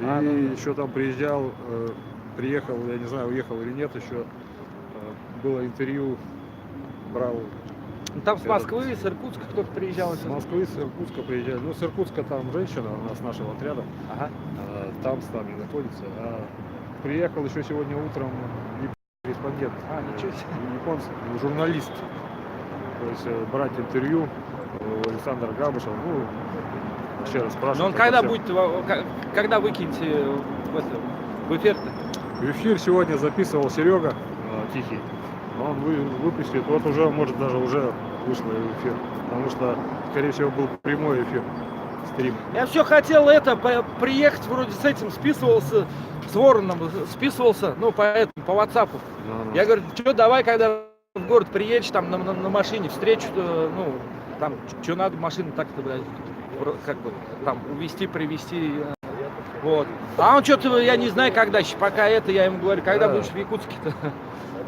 И еще там приехал, я не знаю, уехал или нет еще. Было интервью, брал. Там с Москвы, с Иркутска кто-то приезжал. С Москвы, с Иркутска приезжали. Ну, с Иркутска там женщина у нас нашего отряда. Ага. Там с нами находится. А приехал еще сегодня утром корреспондент. Ничего себе. Японский, журналист. то есть брать интервью у Александра Габышева, ну, еще раз спрашивать. Но он когда будет, когда выкинете в эфир-то? В эфир сегодня записывал Серега Тихий. Он выпустит, вот уже, может, даже уже вышло в эфир. Потому что, скорее всего, был прямой эфир, стрим. Я все хотел приехать, вроде с этим списывался, с Вороном списывался, ну, по WhatsApp. Да. Я говорю, что, давай, когда в город приедешь, там на машине встречу, ну, там, что надо, машину так-то, блядь, как бы, там, увезти, привезти, вот. А он что-то, я не знаю, когда еще, пока я ему говорю, когда будешь в Якутске-то?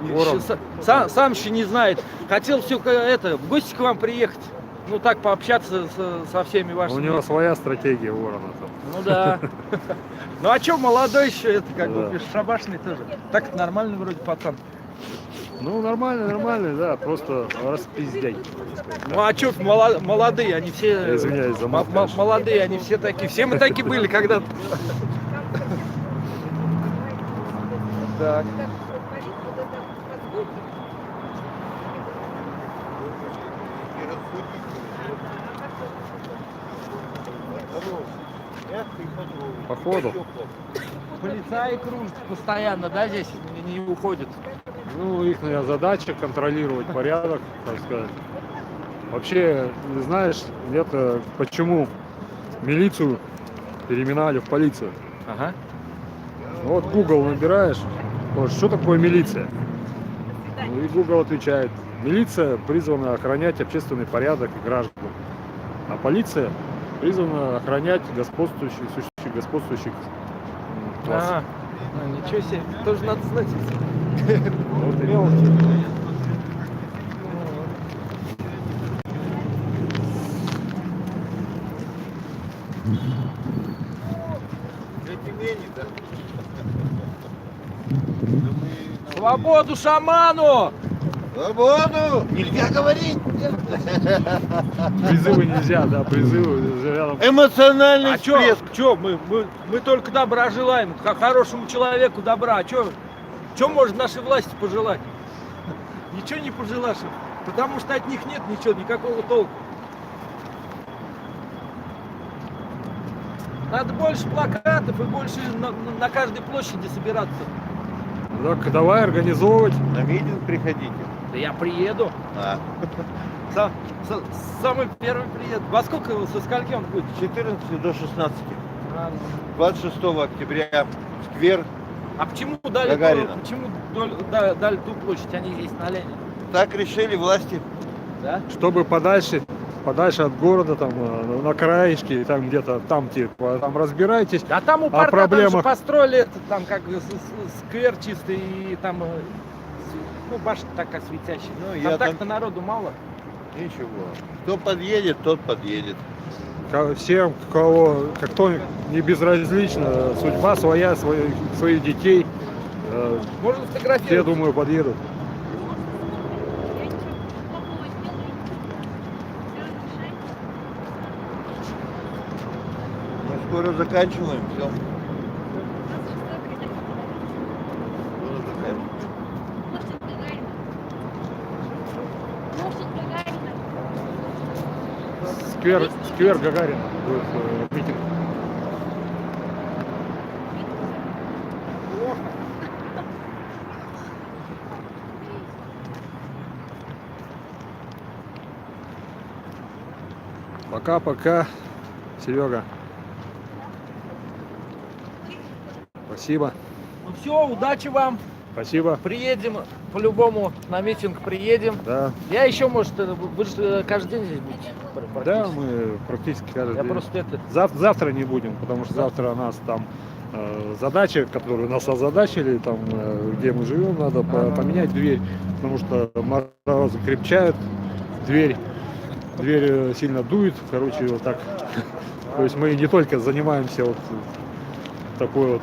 Ворон. Сам еще не знает. Хотел все в гости к вам приехать, ну, так, пообщаться со всеми вашими. У него своя стратегия Ворона там. Ну да. Ну а что, молодой еще, это как бы Да. бесшабашный тоже. Так нормальный вроде пацан. Ну, нормально, да, просто распиздяй. Ну а что, молодые, они все... Я извиняюсь за мат, конечно. Молодые, они все такие. Все мы такие были когда-то. Так. Походу. Полицаи кружат постоянно, да, здесь не уходят. Ну, их задача контролировать порядок, так сказать. Вообще, знаешь, это почему милицию переименовали в полицию? Ага. Вот Google набираешь, вот, что такое милиция? Ну и Google отвечает: милиция призвана охранять общественный порядок и граждан, а полиция призвана охранять господствующих класс. Ага. Ничего себе, тоже надо знать. Вот и Мелочи. Свободу шаману! Свободу! Нельзя говорить! Призывы нельзя, да, призывы рядом. Эмоциональный А всплеск. чё, мы только добра желаем, как хорошему человеку добра. А чё может нашей власти пожелать? Ничего не пожелаешь, потому что от них нет ничего, никакого толку. Надо больше плакатов и больше на каждой площади собираться. Так, давай организовывать. На митинг приходите. Да я приеду. А. Самый первый приеду. Во сколько, со скольки он будет? С 14 до 16. 26 октября сквер. А почему дали, Гагарина. дали ту площадь, они здесь на Ленина? Так решили власти. Да? Чтобы подальше от города, там, на краешке, там где-то, там типа, там разбирайтесь. А там у О парка там же проблемах. построили это, там как сквер чистый и там, ну, башня такая светящая. Ну, Там я там- так-то народу мало. Ничего. Кто подъедет, тот подъедет. Всем, кто не безразлична, судьба своя, своих детей, Можно все, фотографировать. думаю, подъедут. Я ничего плохого сделаю. Всё разрешай. Мы скоро заканчиваем. Все. Площадь Гагарина. Площадь Гагарина. Сквер Гагарина будет митинг. Пока-пока, Серега. Спасибо. Ну все, удачи вам. Спасибо. Приедем, по-любому на митинг приедем. Да. Я еще, может, вы же каждый день здесь будете? Да, практически? мы практически каждый Я день. просто это... Завтра не будем, потому что завтра нас там задачи, которые нас озадачили, там, где мы живем, надо поменять дверь, потому что морозы крепчают, дверь сильно дует, короче, вот так. То есть мы не только занимаемся вот такой вот.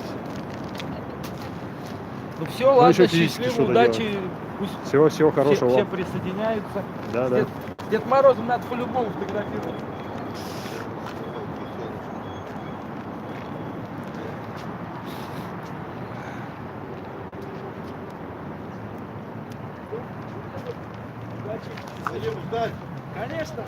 Ну все, ладно, еще физически счастливо, что-то удачи. Пусть Всего все, хорошего все вам. присоединяются. Да, С да. Дед Морозом надо по-любому фотографировать. Удачи. Будем ждать. Конечно.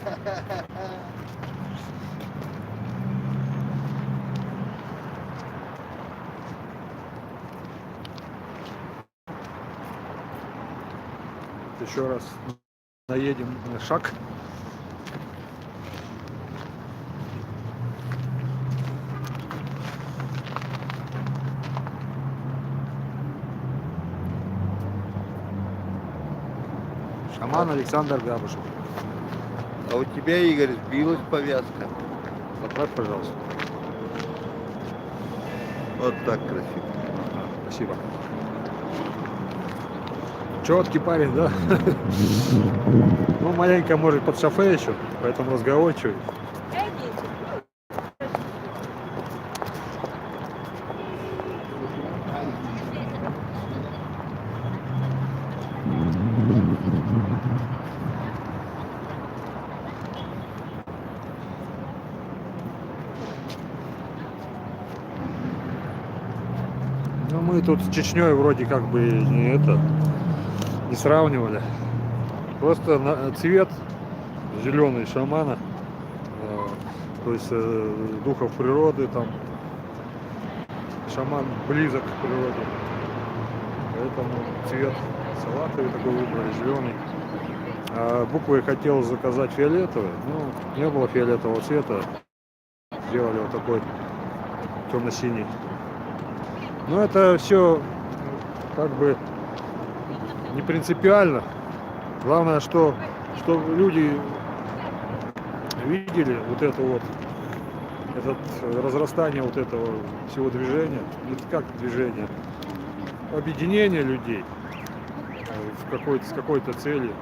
Еще раз наедем на шаг. Шаман Александр Габушев. А у тебя, Игорь, сбилась повязка. Поправь, пожалуйста. Вот так красиво. Спасибо. Четкий парень, да? Ну, маленько, может, под шофе еще, поэтому разговорчивый. Ну, мы тут с Чечней вроде как бы не сравнивали. Просто цвет зеленый шамана, то есть духов природы, там шаман близок к природе, поэтому цвет салатовый такой выбрали, зеленый. А буквы хотел заказать фиолетовые, но не было фиолетового цвета, сделали вот такой темно-синий. Но это все как бы не принципиально. Главное, что люди видели вот это вот, этот разрастание вот этого всего движения, это как движение, объединение людей с какой-то целью.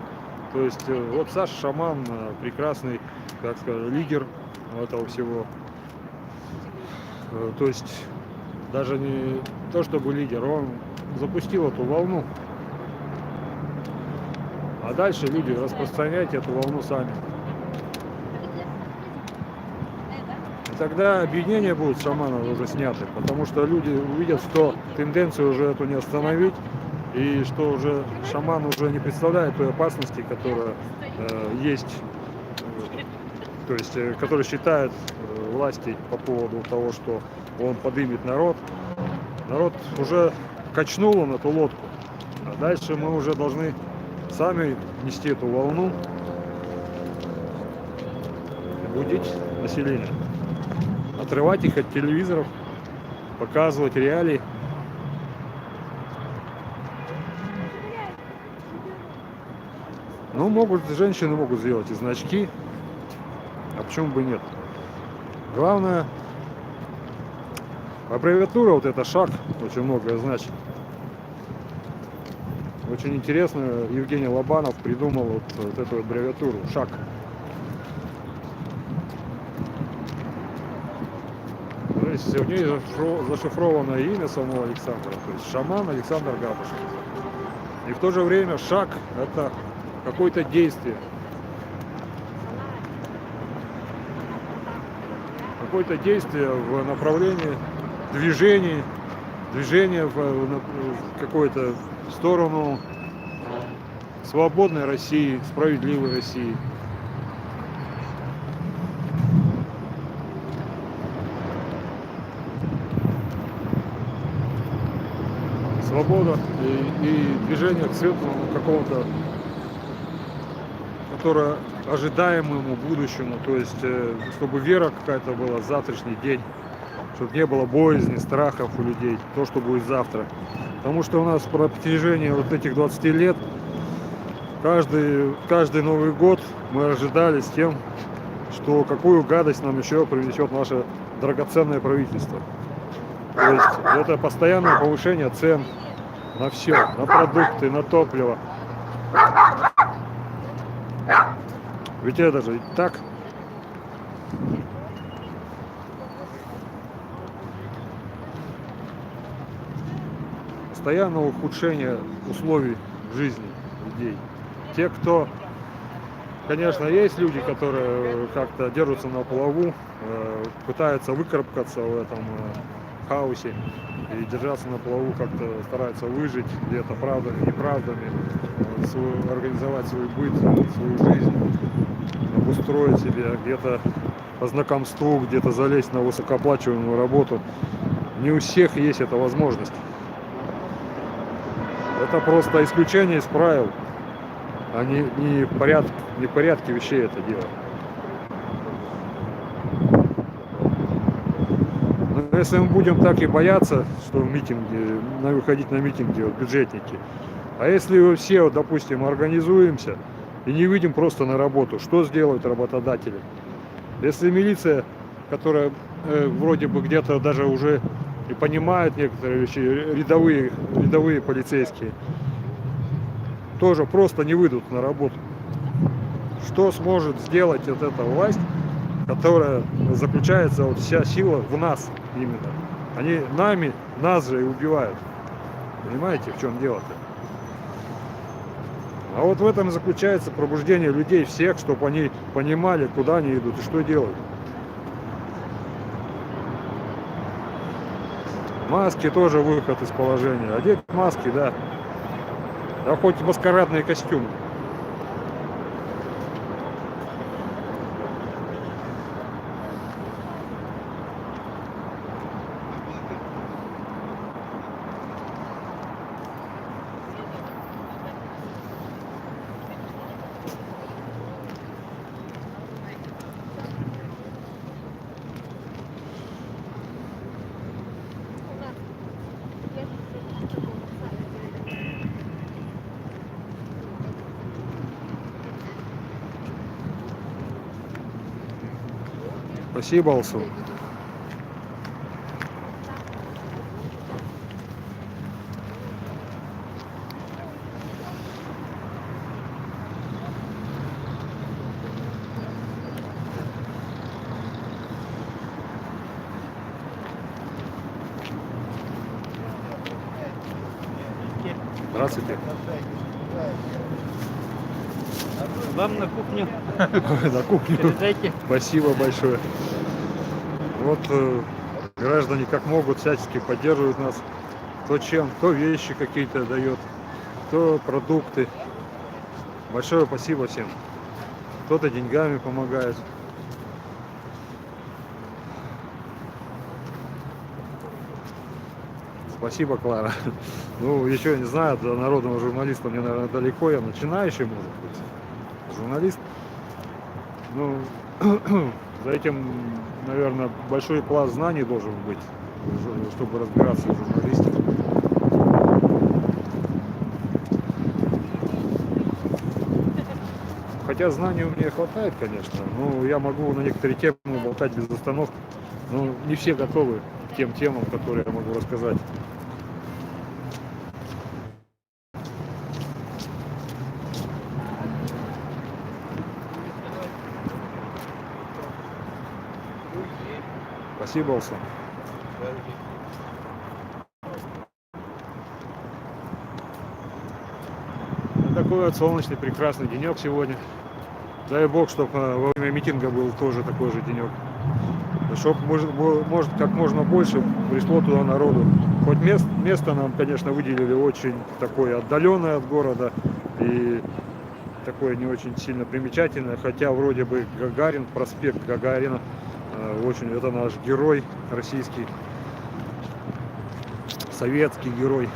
То есть вот Саша Шаман прекрасный, как сказать, лидер этого всего. То есть даже не то чтобы лидер, он запустил эту волну. А дальше люди распространяйте эту волну сами. И тогда объединения будут шаманов уже сняты, потому что люди увидят, что тенденцию уже эту не остановить, и что уже шаман уже не представляет той опасности, которая есть, то есть который считает власти по поводу того, что он подымет народ. Народ уже качнул он эту лодку, а дальше мы уже должны сами нести эту волну, будить население, отрывать их от телевизоров, показывать реалии. Ну, женщины могут сделать и значки, а почему бы нет? Главное, аббревиатура вот это шаг очень многое значит. Очень интересно, Евгений Лобанов придумал вот эту аббревиатуру шаг. То есть в ней зашифровано имя самого Александра, то есть шаман Александр Габушев. И в то же время шаг — это какое-то действие. Какое-то действие в направлении движения в какую-то сторону свободной России, справедливой России. Свобода и движение к светлому какому-то, которое ожидаемому будущему, то есть чтобы вера какая-то была в завтрашний день, чтобы не было боязни, страхов у людей, то, что будет завтра. Потому что у нас по протяжении вот этих 20 лет каждый Новый год мы ожидали с тем, что какую гадость нам еще принесет наше драгоценное правительство. То есть это постоянное повышение цен на все, на продукты, на топливо. Ведь это же так. Постоянное ухудшение условий жизни людей. Те, кто, конечно, есть люди, которые как-то держатся на плаву, пытаются выкарабкаться в этом хаосе и держаться на плаву, как-то стараются выжить где-то правдами, неправдами, организовать свой быт, свою жизнь, обустроить себя где-то по знакомству, где-то залезть на высокооплачиваемую работу. Не у всех есть эта возможность. Это просто исключение из правил, а не в порядке вещей это дело. Но если мы будем так и бояться, что в митинге, выходить на митинги, вот, бюджетники, а если все, вот, допустим, организуемся и не выйдем просто на работу, что сделают работодатели? Если милиция, которая вроде бы где-то даже уже и понимает некоторые вещи, рядовые полицейские, тоже просто не выйдут на работу. Что сможет сделать вот эта власть, которая заключается, вот вся сила в нас именно. Они нас же и убивают. Понимаете, в чем дело-то? А вот в этом и заключается пробуждение людей всех, чтобы они понимали, куда они идут и что делают. Маски тоже выход из положения. Одеть маски, да. Да хоть маскарадные костюмы. Спасибо, Алсу. Здравствуйте. Вам на кухню На кухню. передайте. Спасибо большое. Вот граждане как могут всячески поддерживают нас. То вещи какие-то дает, то продукты. Большое спасибо всем. Кто-то деньгами помогает. Спасибо, Клара. Ну, еще не знаю, до народного журналиста мне, наверное, далеко. Я начинающий, может быть, журналист. Ну, за этим, наверное, большой пласт знаний должен быть, чтобы разбираться в журналистике. Хотя знаний у меня хватает, конечно, но я могу на некоторые темы болтать без остановки. Но не все готовы к тем темам, которые я могу рассказать. Спасибо, Алсан. Такой вот солнечный, прекрасный денек сегодня. Дай бог, чтобы во время митинга был тоже такой же денек. Чтобы, может, как можно больше пришло туда народу. Хоть место нам, конечно, выделили очень такое отдаленное от города и такое не очень сильно примечательное. Хотя вроде бы Гагарин, проспект Гагарина, очень, это наш герой российский, советский герой.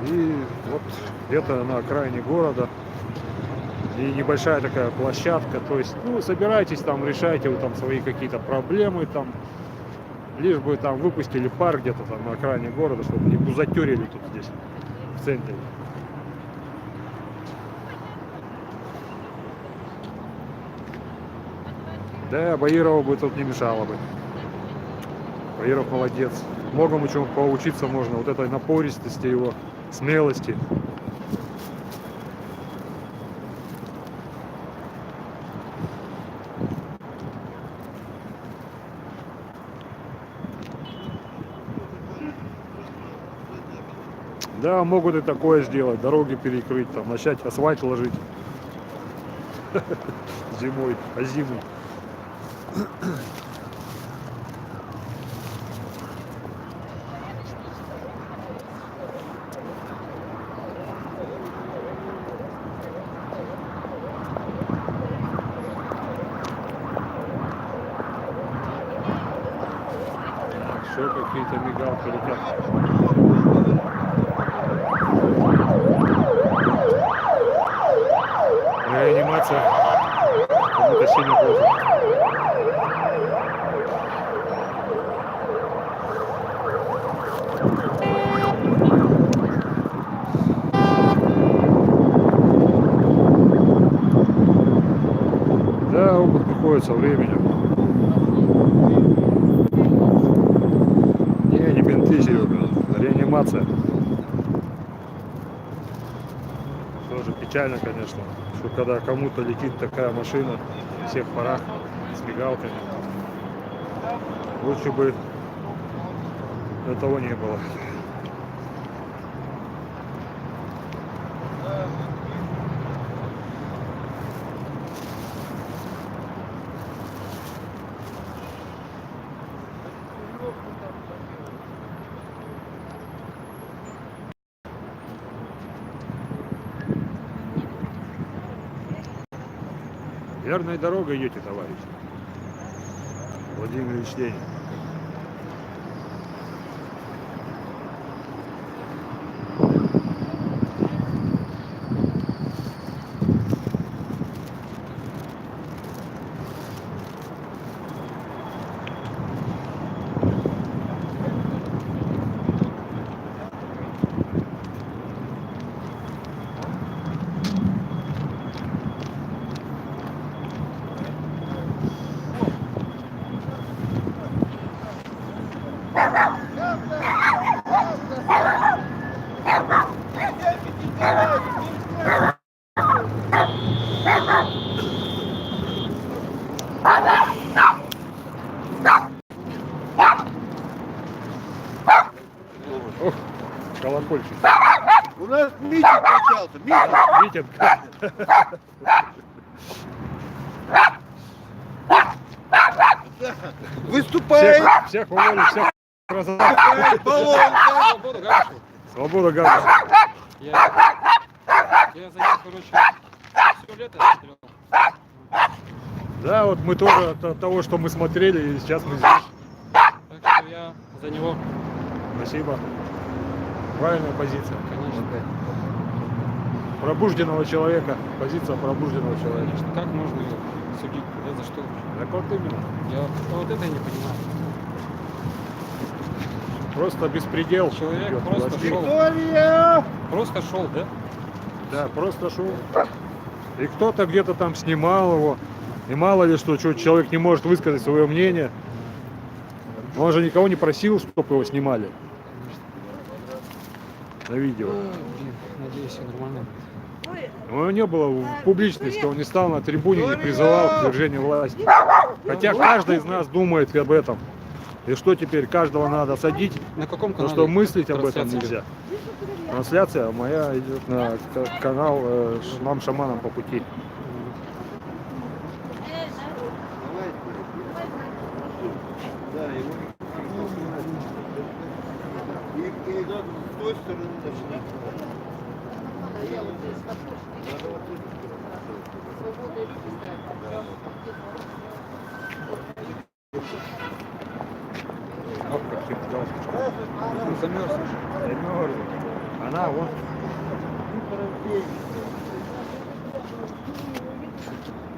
И вот где-то на окраине города и небольшая такая площадка, то есть, ну, собирайтесь там, решайте вы там свои какие-то проблемы там, лишь бы там выпустили пар где-то там на окраине города, чтобы не бузатерили тут здесь, в центре. Да, Баирова бы тут не мешало бы. Баиров молодец. Многому чему поучиться можно, вот этой напористости его, смелости. Да, могут и такое сделать, дороги перекрыть, там, начать асфальт ложить зимой, а зимой. какие-то мигалки летят. Реанимация. Кому-то сильно плохо. Да, опыт приходит со временем. Не бинты, Серега, реанимация. Тоже печально, конечно, что когда кому-то летит такая машина на всех парах с мигалками, лучше бы этого не было. Верной дорогой идете, товарищ Владимир Ильич Ленин. Ох, колокольчик. У нас митинг начался. Митинг. Выступает Всех уволили, всех разобрали. Полонка. Свобода градуса. Я за ним, короче, все лето смотрел. Да, вот мы тоже от того, что мы смотрели, и сейчас мы здесь. Так что я за него, Спасибо. Правильная позиция. конечно. Пробужденного человека. Позиция пробужденного человека. Конечно, как можно его судить? Я за что? Так вот именно. Я вот это не понимаю. Просто беспредел. Человек идет просто власти. шел. Виктория! Просто шел, да? Да, просто шел. И кто-то где-то там снимал его. И мало ли что человек не может высказать свое мнение. Он же никого не просил, чтобы его снимали на видео. Блин, надеюсь, все нормально. У него не было в публичности, он не стал на трибуне, не призывал к свержению власти. Хотя каждый из нас думает об этом. И что теперь, каждого надо садить? На каком Потому канале? что мыслить об этом трансляция нельзя. Трансляция моя идет на канал «Нам шаманам по пути». И надо с той стороны начинать. Ох, как ты галстучка. Ну, замерзнешь. Замерзла. Она вон.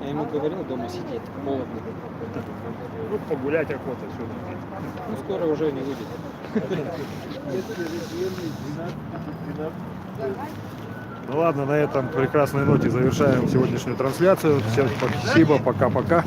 Я ему говорил дома сидеть, холодно. Ну, погулять охота сюда. Ну, скоро уже не выйдет. Ну ладно, на этом прекрасной ноте завершаем сегодняшнюю трансляцию. Всем спасибо, пока-пока.